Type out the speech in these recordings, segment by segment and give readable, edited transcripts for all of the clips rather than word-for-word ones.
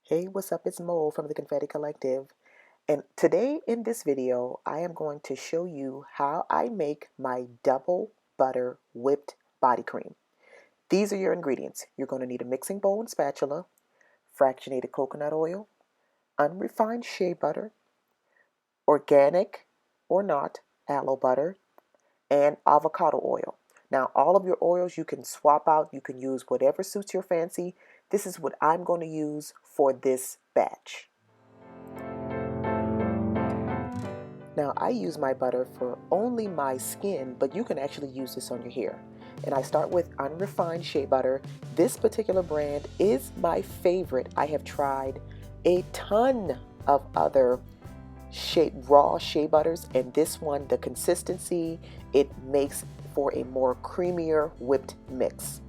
Hey, what's up? It's Mo from the Confetti Collective. And today in this video, I am going to show you how I make my double butter whipped body cream. These are your ingredients. You're going to need a mixing bowl and spatula, fractionated coconut oil, unrefined shea butter, organic or not aloe butter, and avocado oil. Now, all of your oils you can swap out. You can use whatever suits your fancy. This is what I'm going to use for this batch. Now, I use my butter for only my skin, but you can actually use this on your hair. And I start with unrefined shea butter. This particular brand is my favorite. I have tried a ton of other raw shea butters, and this one, the consistency, it makes for a more creamier whipped mix.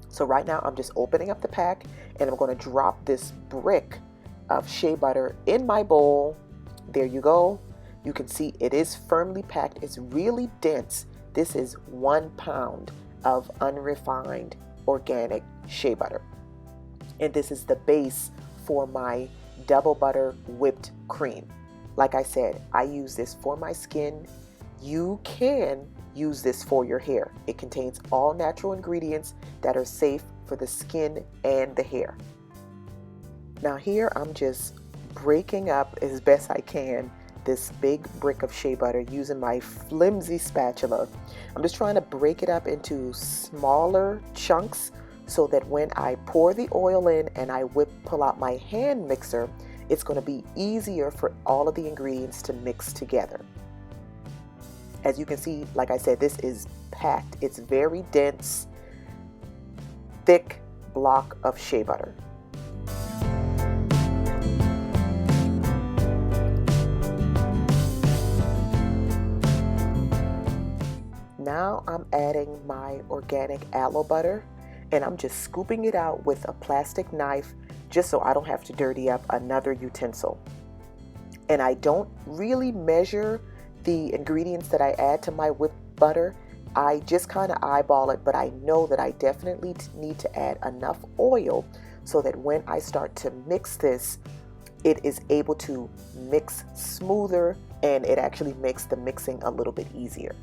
So right now I'm just opening up the pack and I'm going to drop this brick of shea butter in my bowl. There you go. You can see it is firmly packed. It's really dense. This is 1 pound of unrefined organic shea butter. And this is the base for my double butter whipped cream. Like I said, I use this for my skin. You can use this for your hair. It contains all natural ingredients that are safe for the skin and the hair. Now here I'm just breaking up as best I can this big brick of shea butter using my flimsy spatula. I'm just trying to break it up into smaller chunks so that when I pour the oil in and I pull out my hand mixer, it's going to be easier for all of the ingredients to mix together. As you can see, like I said, this is packed. It's very dense, thick block of shea butter. Now I'm adding my organic aloe butter, and I'm just scooping it out with a plastic knife just so I don't have to dirty up another utensil. And I don't really measure the ingredients that I add to my whipped butter. I just kind of eyeball it, but I know that I definitely need to add enough oil so that when I start to mix this, it is able to mix smoother and it actually makes the mixing a little bit easier.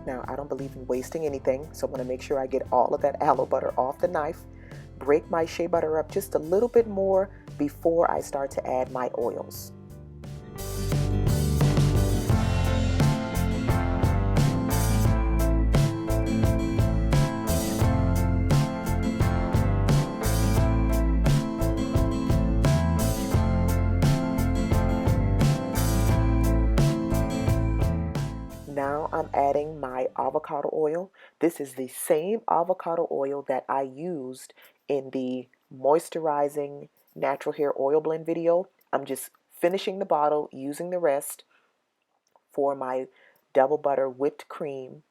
Now, I don't believe in wasting anything, so I'm going to make sure I get all of that aloe butter off the knife, break my shea butter up just a little bit more before I start to add my oils. Now I'm adding my avocado oil. This is the same avocado oil that I used in the moisturizing natural hair oil blend video. I'm just finishing the bottle, using the rest for my double butter whipped cream.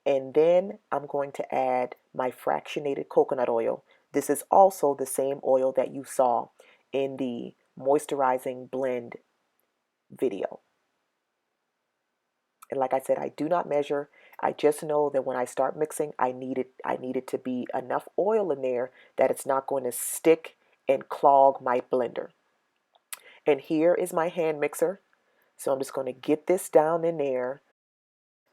And then I'm going to add my fractionated coconut oil. This is also the same oil that you saw in the moisturizing blend video. And like I said, I do not measure. I just know that when I start mixing, I need it to be enough oil in there that it's not going to stick and clog my blender. And here is my hand mixer. So I'm just going to get this down in there,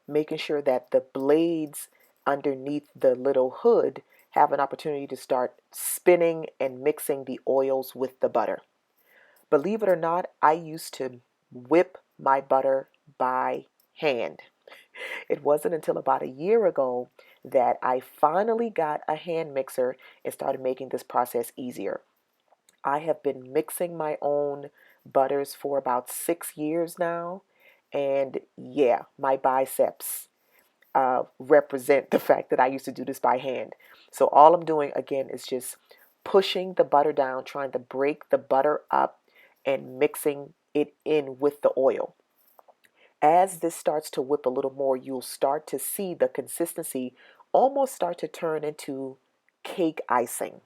making sure that the blades underneath the little hood have an opportunity to start spinning and mixing the oils with the butter. Believe it or not, I used to whip my butter by hand. It wasn't until about a year ago that I finally got a hand mixer and started making this process easier. I have been mixing my own butters for about 6 years now, and yeah, my biceps represent the fact that I used to do this by hand. So all I'm doing again is just pushing the butter down, trying to break the butter up and mixing it in with the oil. As this starts to whip a little more, you'll start to see the consistency almost start to turn into cake icing.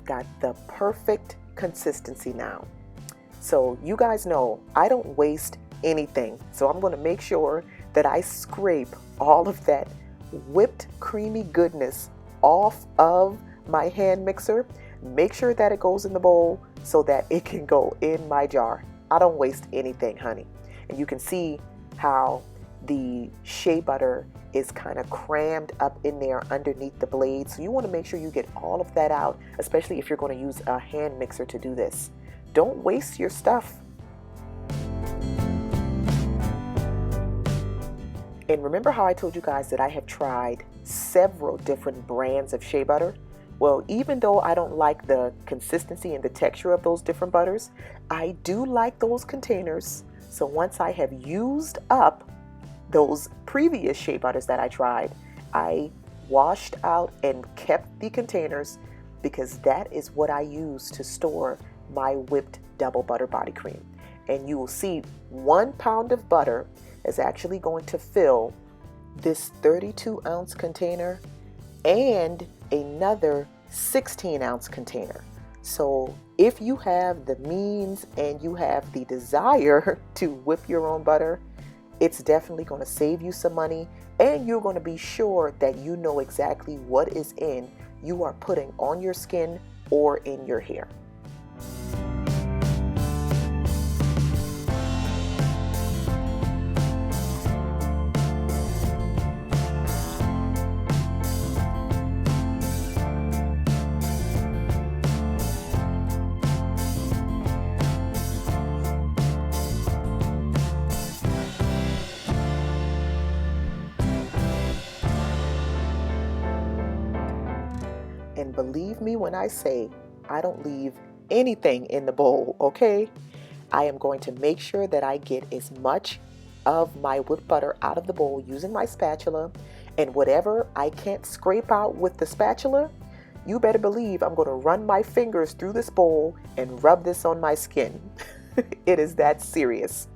I've got the perfect consistency now. So you guys know I don't waste anything. So I'm going to make sure that I scrape all of that whipped creamy goodness off of my hand mixer. Make sure that it goes in the bowl so that it can go in my jar. I don't waste anything, honey. And you can see how the shea butter is kind of crammed up in there underneath the blade. So you want to make sure you get all of that out, especially if you're going to use a hand mixer to do this. Don't waste your stuff. And remember how I told you guys that I have tried several different brands of shea butter? Well, even though I don't like the consistency and the texture of those different butters, I do like those containers. So once I have used up those previous shea butters that I tried, I washed out and kept the containers because that is what I use to store my whipped double butter body cream. And you will see 1 pound of butter is actually going to fill this 32-ounce container and another 16-ounce container. So if you have the means and you have the desire to whip your own butter, it's definitely going to save you some money, and you're going to be sure that you know exactly what is in you are putting on your skin or in your hair. And believe me when I say I don't leave anything in the bowl, okay? I am going to make sure that I get as much of my whipped butter out of the bowl using my spatula, and whatever I can't scrape out with the spatula, you better believe I'm going to run my fingers through this bowl and rub this on my skin. It is that serious.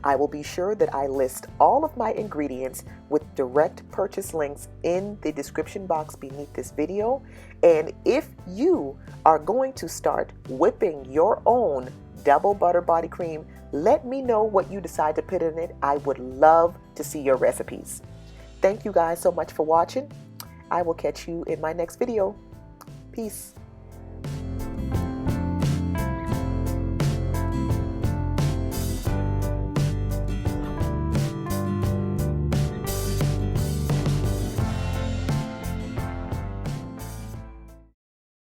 I will be sure that I list all of my ingredients with direct purchase links in the description box beneath this video. And if you are going to start whipping your own double butter body cream, let me know what you decide to put in it. I would love to see your recipes. Thank you guys so much for watching. I will catch you in my next video. Peace.